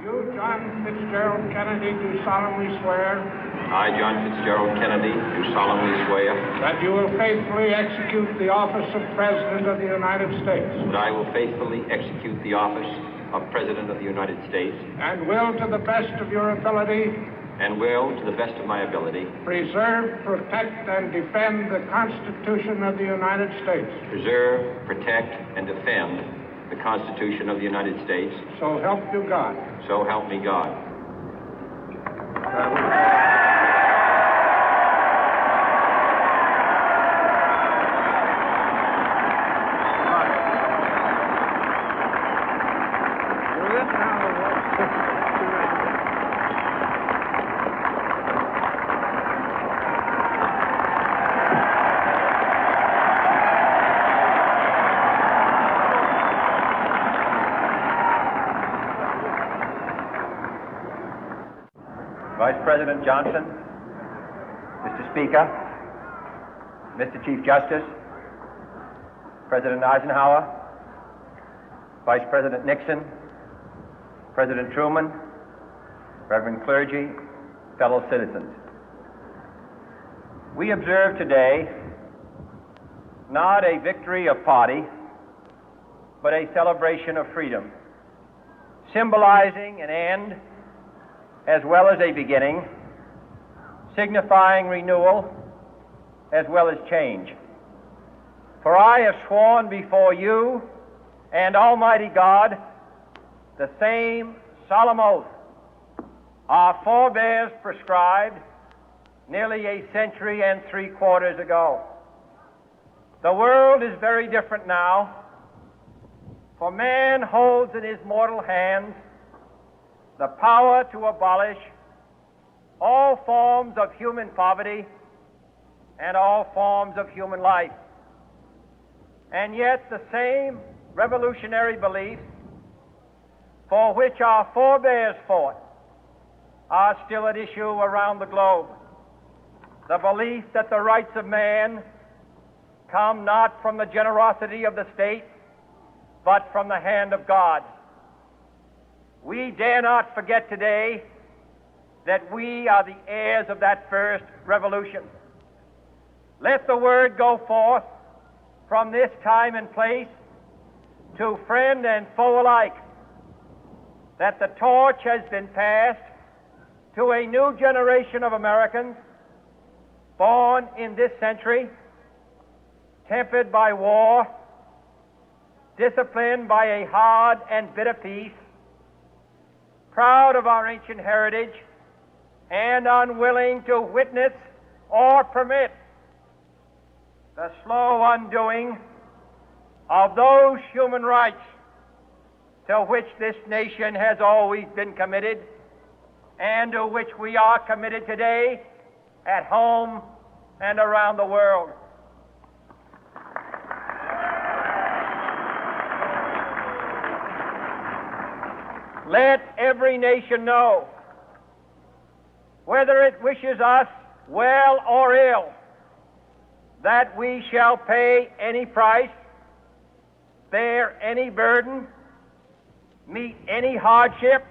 You, John Fitzgerald Kennedy, do solemnly swear I, John Fitzgerald Kennedy, do solemnly swear that you will faithfully execute the office of President of the United States that I will faithfully execute the office of President of the United States and will, to the best of your ability, and will, to the best of my ability, preserve, protect, and defend the Constitution of the United States. preserve, protect, and defend the Constitution of the United States. So help you God. So help me God. Vice President Johnson, Mr. Speaker, Mr. Chief Justice, President Eisenhower, Vice President Nixon, President Truman, Reverend clergy, fellow citizens. We observe today not a victory of party, but a celebration of freedom, symbolizing an end as well as a beginning, signifying renewal as well as change. For I have sworn before you and Almighty God the same solemn oath our forebears prescribed nearly a century and 3/4 ago. The world is very different now, for man holds in his mortal hands the power to abolish all forms of human poverty and all forms of human life. And yet the same revolutionary beliefs for which our forebears fought are still at issue around the globe. The belief that the rights of man come not from the generosity of the state, but from the hand of God. We dare not forget today that we are the heirs of that first revolution. Let the word go forth from this time and place to friend and foe alike that the torch has been passed to a new generation of Americans born in this century, tempered by war, disciplined by a hard and bitter peace, proud of our ancient heritage, and unwilling to witness or permit the slow undoing of those human rights to which this nation has always been committed and to which we are committed today at home and around the world. Let every nation know, whether it wishes us well or ill, that we shall pay any price, bear any burden, meet any hardship,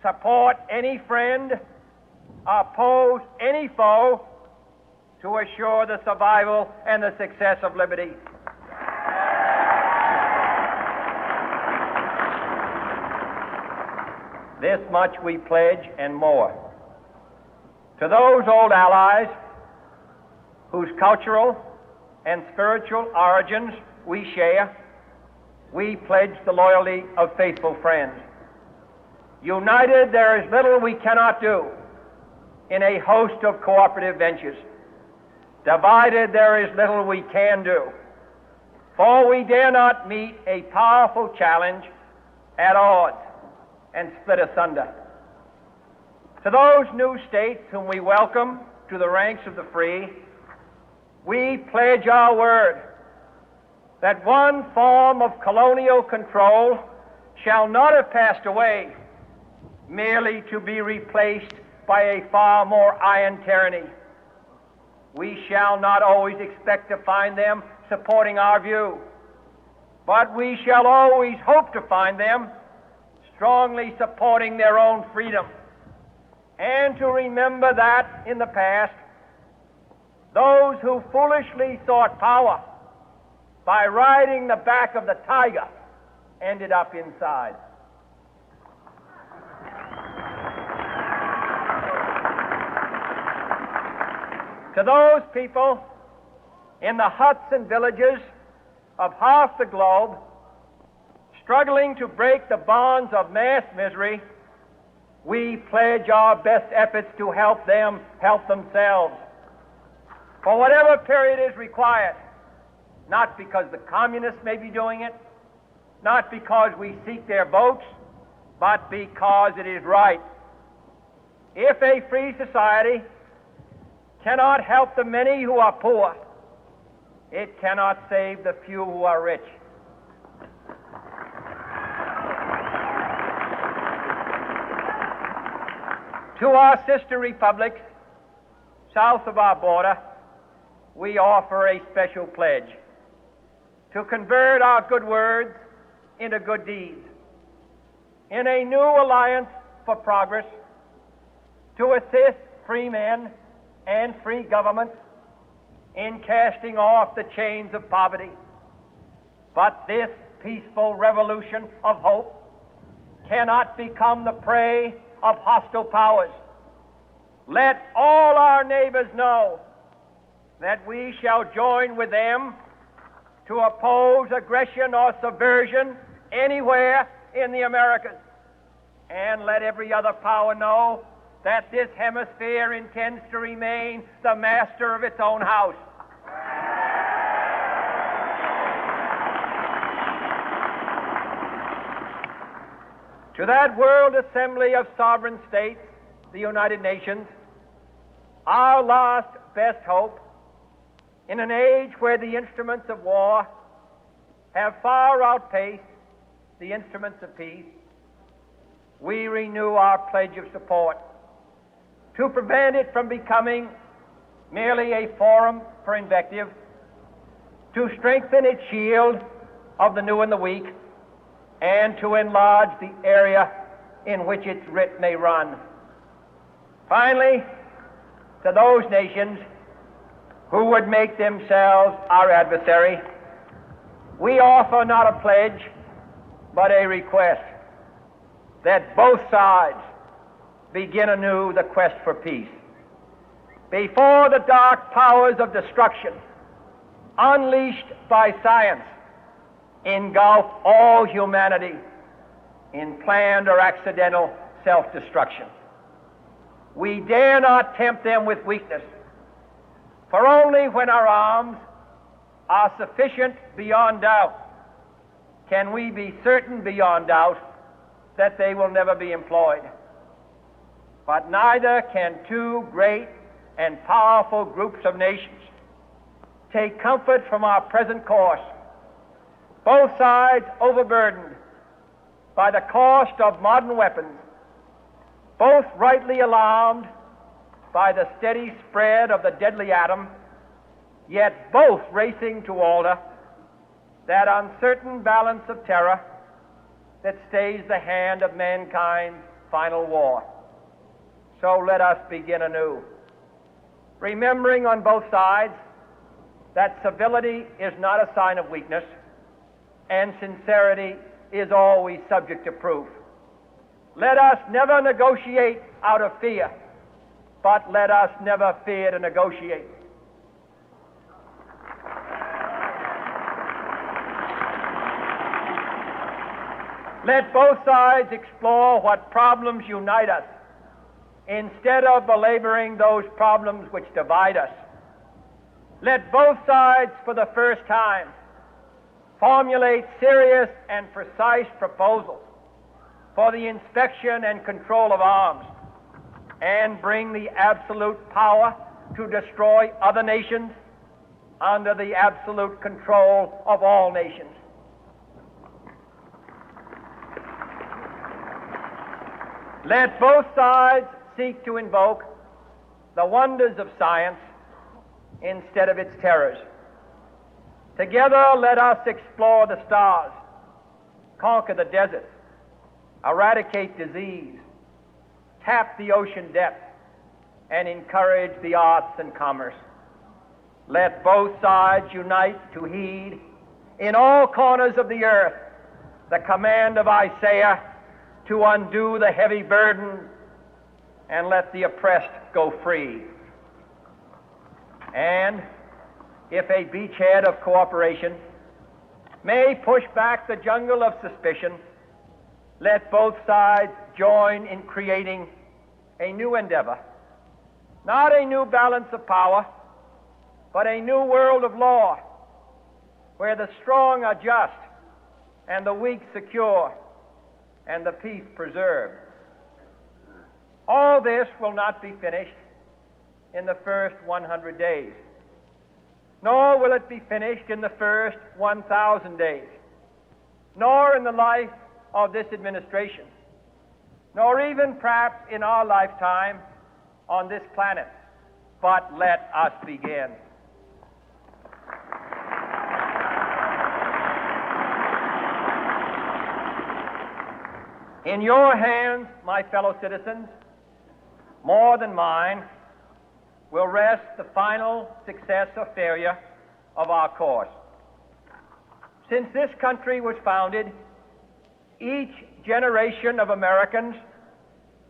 support any friend, oppose any foe to assure the survival and the success of liberty. This much we pledge and more. To those old allies whose cultural and spiritual origins we share, we pledge the loyalty of faithful friends. United, there is little we cannot do in a host of cooperative ventures. Divided, there is little we can do, for we dare not meet a powerful challenge at odds and split asunder. To those new states whom we welcome to the ranks of the free, we pledge our word that one form of colonial control shall not have passed away, merely to be replaced by a far more iron tyranny. We shall not always expect to find them supporting our view, but we shall always hope to find them strongly supporting their own freedom, and to remember that in the past, those who foolishly sought power by riding the back of the tiger ended up inside. To those people in the huts and villages of half the globe struggling to break the bonds of mass misery, we pledge our best efforts to help them help themselves for whatever period is required, not because the communists may be doing it, not because we seek their votes, but because it is right. If a free society cannot help the many who are poor, it cannot save the few who are rich. To our sister republics south of our border, we offer a special pledge to convert our good words into good deeds, in a new alliance for progress, to assist free men and free governments in casting off the chains of poverty. But this peaceful revolution of hope cannot become the prey of hostile powers. Let all our neighbors know that we shall join with them to oppose aggression or subversion anywhere in the Americas. And let every other power know that this hemisphere intends to remain the master of its own house. To that World Assembly of Sovereign States, the United Nations, our last best hope, in an age where the instruments of war have far outpaced the instruments of peace, we renew our pledge of support to prevent it from becoming merely a forum for invective, to strengthen its shield of the new and the weak, and to enlarge the area in which its writ may run. Finally, to those nations who would make themselves our adversary, we offer not a pledge, but a request that both sides begin anew the quest for peace. Before the dark powers of destruction, unleashed by science, engulf all humanity in planned or accidental self-destruction, we dare not tempt them with weakness, for only when our arms are sufficient beyond doubt can we be certain beyond doubt that they will never be employed. But neither can two great and powerful groups of nations take comfort from our present course, both sides overburdened by the cost of modern weapons, both rightly alarmed by the steady spread of the deadly atom, yet both racing to alter that uncertain balance of terror that stays the hand of mankind's final war. So let us begin anew, remembering on both sides that civility is not a sign of weakness, and sincerity is always subject to proof. Let us never negotiate out of fear, but let us never fear to negotiate. Let both sides explore what problems unite us, instead of belaboring those problems which divide us. Let both sides, for the first time, formulate serious and precise proposals for the inspection and control of arms, and bring the absolute power to destroy other nations under the absolute control of all nations. Let both sides seek to invoke the wonders of science instead of its terrors. Together, let us explore the stars, conquer the deserts, eradicate disease, tap the ocean depth, and encourage the arts and commerce. Let both sides unite to heed in all corners of the earth the command of Isaiah to undo the heavy burden and let the oppressed go free. And if a beachhead of cooperation may push back the jungle of suspicion, let both sides join in creating a new endeavor, not a new balance of power, but a new world of law, where the strong are just and the weak secure and the peace preserved. All this will not be finished in the first 100 days, nor will it be finished in the first 1,000 days, nor in the life of this administration, nor even perhaps in our lifetime on this planet. But let us begin. In your hands, my fellow citizens, more than mine, will rest the final success or failure of our course. Since this country was founded, each generation of Americans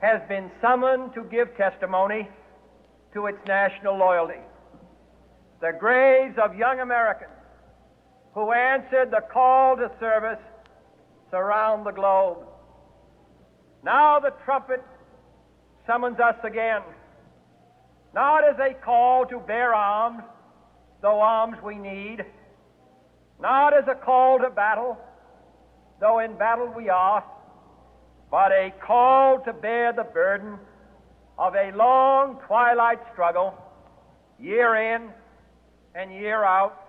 has been summoned to give testimony to its national loyalty. The graves of young Americans who answered the call to service surround the globe. Now the trumpet summons us again, not as a call to bear arms, though arms we need, not as a call to battle, though in battle we are, but a call to bear the burden of a long twilight struggle, year in and year out,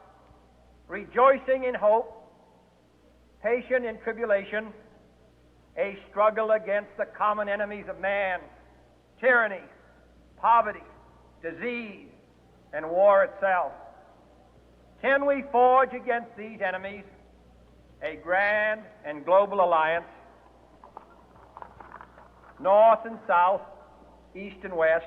rejoicing in hope, patient in tribulation, a struggle against the common enemies of man, tyranny, poverty, disease, and war itself. Can we forge against these enemies a grand and global alliance, north and south, east and west,